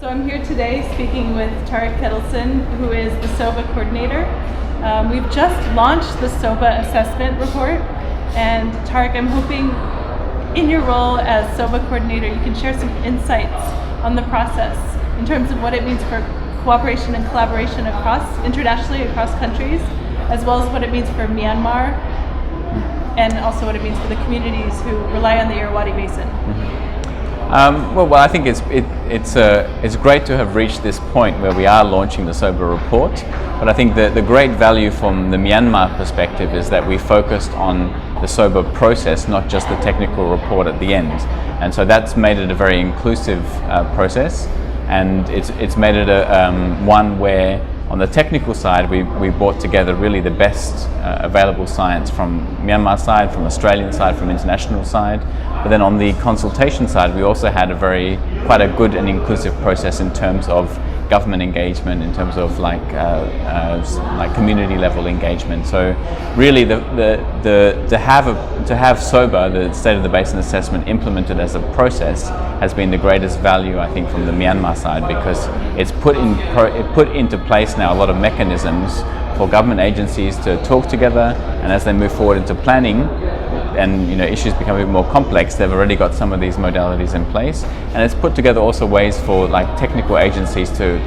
So I'm here today speaking with Tarek Ketelsen, who is the SOBA coordinator. We've just launched the SOBA assessment report, and Tarek, I'm hoping in your role as SOBA coordinator, you can share some insights on the process in terms of what it means for cooperation and collaboration internationally across countries, as well as what it means for Myanmar, and also what it means for the communities who rely on the Irrawaddy Basin. Well, I think it's great to have reached this point where we are launching the SOBA report, but I think the great value from the Myanmar perspective is that we focused on the SOBA process, not just the technical report at the end. And so that's made it a very inclusive process, and it's made it one where on the technical side we brought together really the best available science from Myanmar side, from Australian side, from international side. But then on the consultation side, we also had quite a good and inclusive process in terms of government engagement, in terms of like community level engagement. So really to have SOBA, the State of the Basin Assessment, implemented as a process has been the greatest value, I think, from the Myanmar side, because it's put into place now a lot of mechanisms for government agencies to talk together, and as they move forward into planning and issues become a bit more complex, they've already got some of these modalities in place, and it's put together also ways for technical agencies to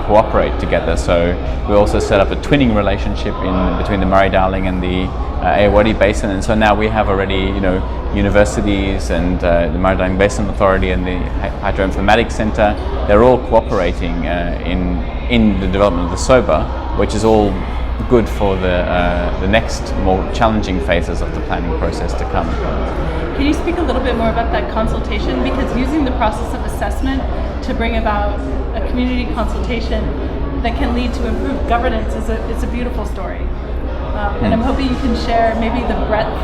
cooperate together. So we also set up a twinning relationship between the Murray-Darling and the Irrawaddy Basin, and so now we have already universities and the Murray-Darling Basin Authority and the Hydroinformatics Centre. They're all cooperating in the development of the SOBA, which is all good for the next more challenging phases of the planning process to come. Can you speak a little bit more about that consultation? Because using the process of assessment to bring about a community consultation that can lead to improved governance is a beautiful story. And I'm hoping you can share maybe the breadth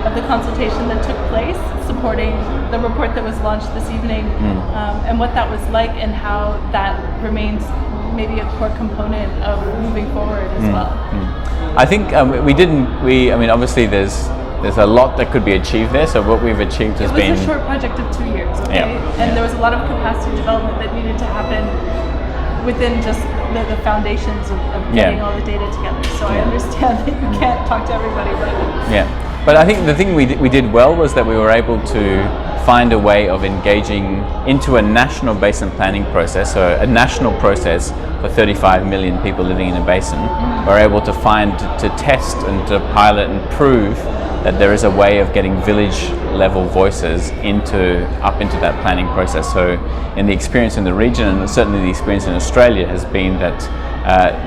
of the consultation that took place, supporting the report that was launched this evening, and what that was like and how that remains maybe a core component of moving forward as well. I think obviously there's a lot that could be achieved there. So what we've achieved has been... It was a short project of 2 years, okay? And there was a lot of capacity development that needed to happen within just the foundations of getting all the data together. So I understand that you can't talk to everybody, but I think the thing we did well was that we were able to find a way of engaging into a national basin planning process, so a national process for 35 million people living in a basin. We're able to test and to pilot and prove that there is a way of getting village level voices up into that planning process. So in the experience in the region, and certainly the experience in Australia, has been that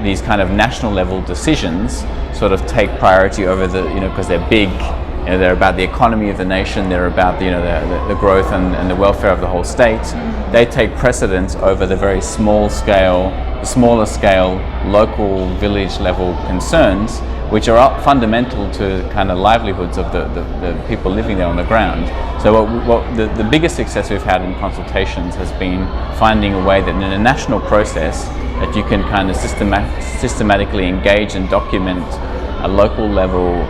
these kind of national level decisions sort of take priority over because they're big. They're about the economy of the nation, they're about the growth and the welfare of the whole state. They take precedence over the very smaller scale, local village level concerns, which are fundamental to kind of livelihoods of the people living there on the ground. So the biggest success we've had in consultations has been finding a way that in a national process that you can kind of systematically engage and document a local level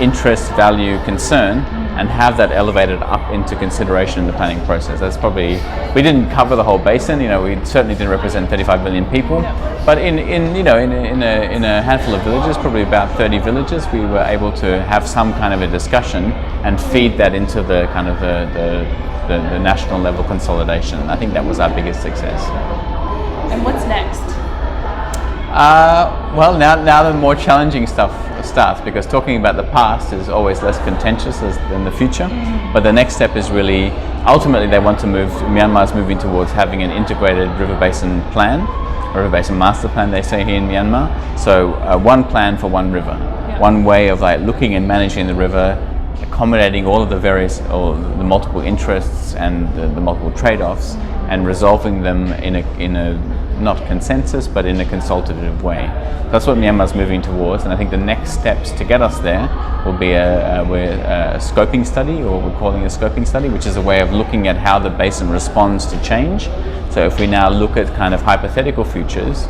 interest, value, concern, and have that elevated up into consideration in the planning process. That's probably, we didn't cover the whole basin, we certainly didn't represent 35 million people, but in a handful of villages, probably about 30 villages, we were able to have some kind of a discussion and feed that into the kind of the national level consolidation. I think that was our biggest success. And what's next? Well, now the more challenging stuff starts, because talking about the past is always less contentious than the future. But the next step is really, ultimately Myanmar's moving towards having an integrated river basin plan, a river basin master plan, they say here in Myanmar. So one plan for one river, one way of looking and managing the river, accommodating all of the multiple interests and the multiple trade-offs, and resolving them in a not consensus, but in a consultative way. That's what Myanmar's moving towards, and I think the next steps to get us there will be a scoping study, or we're calling a scoping study, which is a way of looking at how the basin responds to change. So if we now look at kind of hypothetical futures,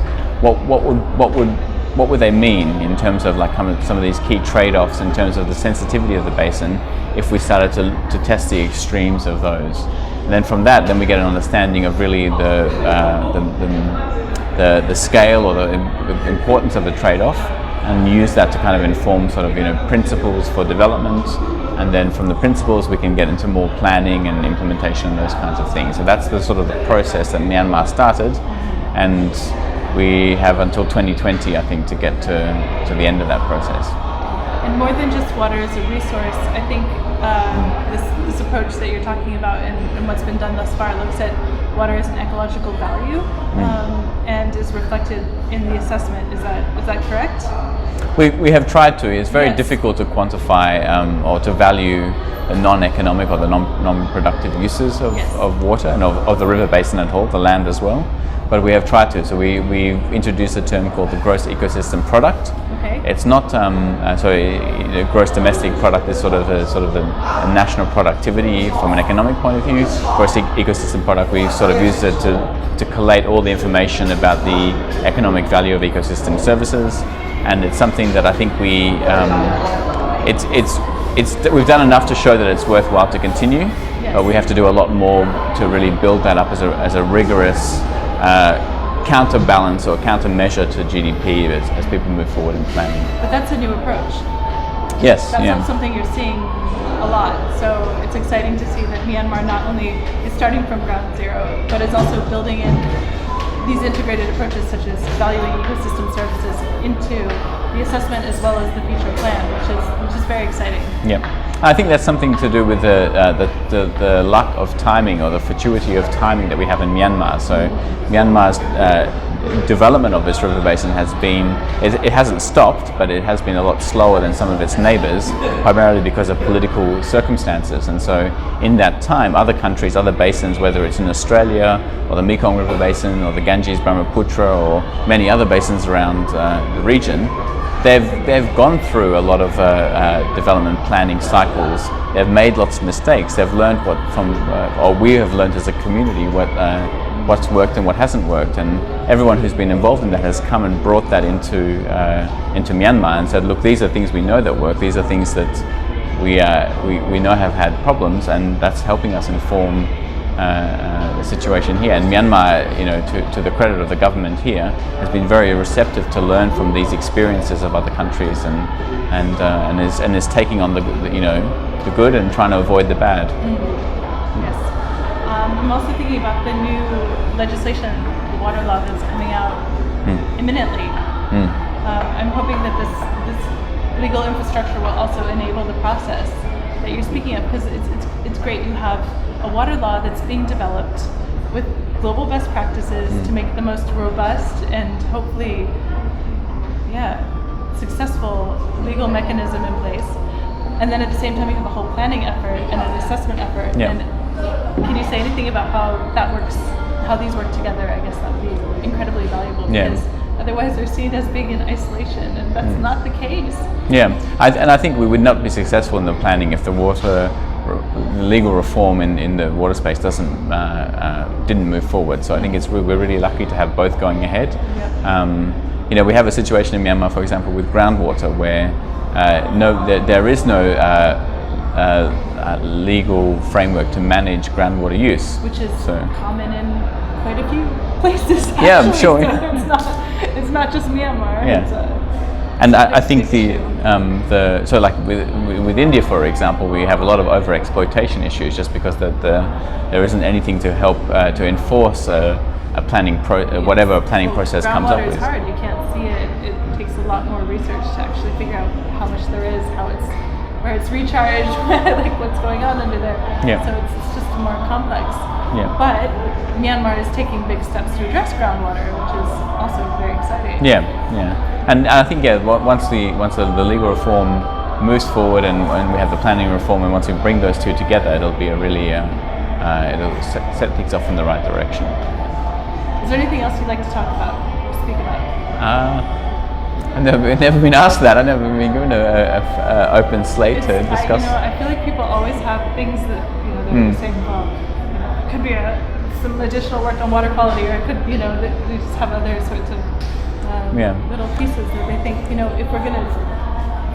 what would they mean in terms of some of these key trade-offs in terms of the sensitivity of the basin if we started to test the extremes of those? And then from that, then we get an understanding of really the scale or the importance of the trade-off, and use that to kind of inform sort of principles for development. And then from the principles, we can get into more planning and implementation and those kinds of things. So that's the sort of the process that Myanmar started, and we have until 2020, I think, to get to the end of that process. And more than just water as a resource, I think this approach that you're talking about and what's been done thus far looks at water as an ecological value and is reflected in the assessment. Is that correct? We have tried to. It's very Yes. difficult to quantify or to value the non-economic or the non-productive uses of water and of the river basin at all, the land as well. But we have tried to. So we introduced a term called the gross ecosystem product. Okay. It's not gross domestic product is sort of the national productivity from an economic point of view. Gross ecosystem product, we sort of used it to collate all the information about the economic value of ecosystem services, and it's something that I think we've done enough to show that it's worthwhile to continue, but we have to do a lot more to really build that up as a rigorous counterbalance or countermeasure to GDP as people move forward in planning. But that's a new approach. Yes, That's not something you're seeing a lot. So it's exciting to see that Myanmar not only is starting from ground zero, but is also building in these integrated approaches such as valuing ecosystem services into the assessment as well as the future plan, which is very exciting. Yeah, I think that's something to do with the luck of timing or the fortuity of timing that we have in Myanmar. So Myanmar's development of this river basin it hasn't stopped, but it has been a lot slower than some of its neighbors, primarily because of political circumstances. And so in that time, other countries, other basins, whether it's in Australia or the Mekong River Basin or the Ganges Brahmaputra or many other basins around the region, they've gone through a lot of development planning cycles. They've made lots of mistakes. They've learned or we have learned as a community what's worked and what hasn't worked, and everyone who's been involved in that has come and brought that into Myanmar and said, look, these are things we know that work. These are things that we know have had problems, and that's helping us inform the situation here. And Myanmar, to the credit of the government here, has been very receptive to learn from these experiences of other countries, and is taking on the good and trying to avoid the bad. Yes. I'm also thinking about the new legislation, the water law that's coming out imminently. I'm hoping that this legal infrastructure will also enable the process that you're speaking of, because it's great. You have a water law that's being developed with global best practices to make the most robust and hopefully, successful legal mechanism in place. And then at the same time, you have a whole planning effort and an assessment effort. Yeah. And can you say anything about how that works, how these work together? I guess that would be incredibly valuable, because otherwise they're seen as being in isolation, and that's not the case. Yeah, I think we would not be successful in the planning if the legal reform in the water space didn't move forward. So I think we're really lucky to have both going ahead. Yep. We have a situation in Myanmar, for example, with groundwater where there is no legal framework to manage groundwater use, which is common in quite a few places. Actually. Yeah, I'm sure. So it's not just Myanmar. Yeah. And I think with India, for example, we have a lot of over-exploitation issues just because there isn't anything to help to enforce a planning whatever a planning process comes up with. Groundwater is hard. You can't see it. It takes a lot more research to actually figure out how much there is, where it's recharged, like what's going on under there. Yeah. So it's just more complex. Yeah. But Myanmar is taking big steps to address groundwater, which is also very exciting. Yeah. And I think once the legal reform moves forward and we have the planning reform, and once we bring those two together, it'll be a really it'll set things off in the right direction. Is there anything else you'd like to talk about, speak about? I've never been asked that. I've never been given an open slate to discuss. I feel like people always have things that they're saying, well, it could be some additional work on water quality, or it could, they just have other sorts of little pieces that they think, if we're going to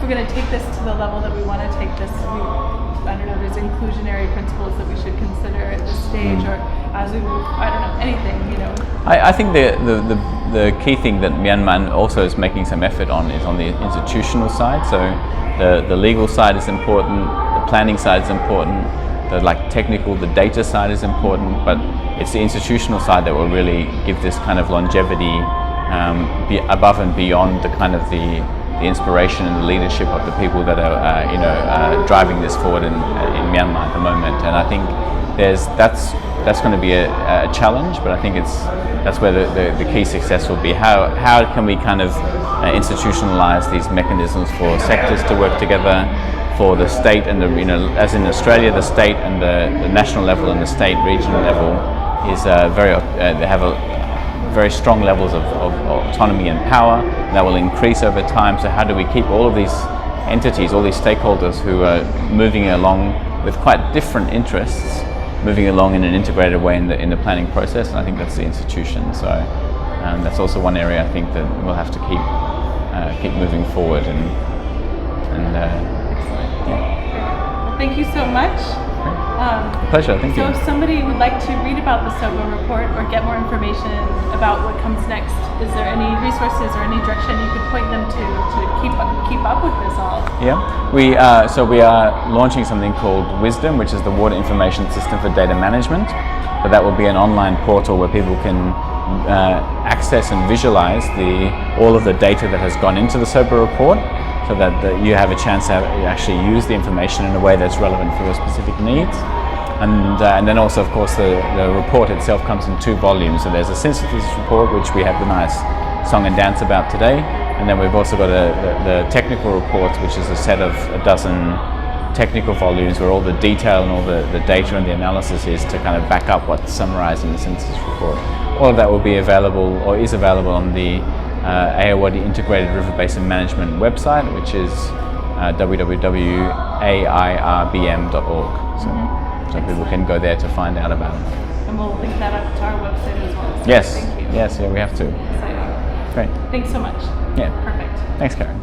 if we're going to take this to the level that we want to take this, I don't know, there's inclusionary principles that we should consider at this stage, or as we move, I don't know, anything, you know. I think the key thing that Myanmar also is making some effort on is on the institutional side. So the legal side is important, the planning side is important, the data side is important, but it's the institutional side that will really give this kind of longevity be above and beyond the kind of the inspiration and the leadership of the people that are driving this forward in Myanmar at the moment. And I think that's going to be a challenge, but I think that's where the key success will be. How can we kind of institutionalize these mechanisms for sectors to work together, for the state and as in Australia, the state and the national level and the state regional level is they have very strong levels of autonomy and power, and that will increase over time. So how do we keep all of these entities, all these stakeholders who are moving along with quite different interests, moving along in an integrated way in the planning process? And I think that's the institution. So that's also one area I think that we'll have to keep moving forward Well, thank you so much. Pleasure, thank you. So if somebody would like to read about the SOBA report or get more information about what comes next, is there any resources or any direction you could point them to keep up with this all? Yeah, we are launching something called Wisdom, which is the Water Information System for Data Management. But that will be an online portal where people can access and visualize all of the data that has gone into the SOBA report, so that you have a chance to actually use the information in a way that's relevant for your specific needs. And then also, of course, the report itself comes in 2 volumes. So there's a synthesis report, which we have the nice song and dance about today. And then we've also got the technical reports, which is a set of a dozen technical volumes where all the detail and all the data and the analysis is to kind of back up what's summarized in the synthesis report. All of that will be available, or is available, on the Ayeyarwaddy Integrated River Basin Management website, which is www.airbm.org. So people can go there to find out about it. And we'll link that up to our website as well. So Yes. Thank you. Yes, yeah, we have to. Exciting. Great. Thanks so much. Yeah. Perfect. Thanks, Karen.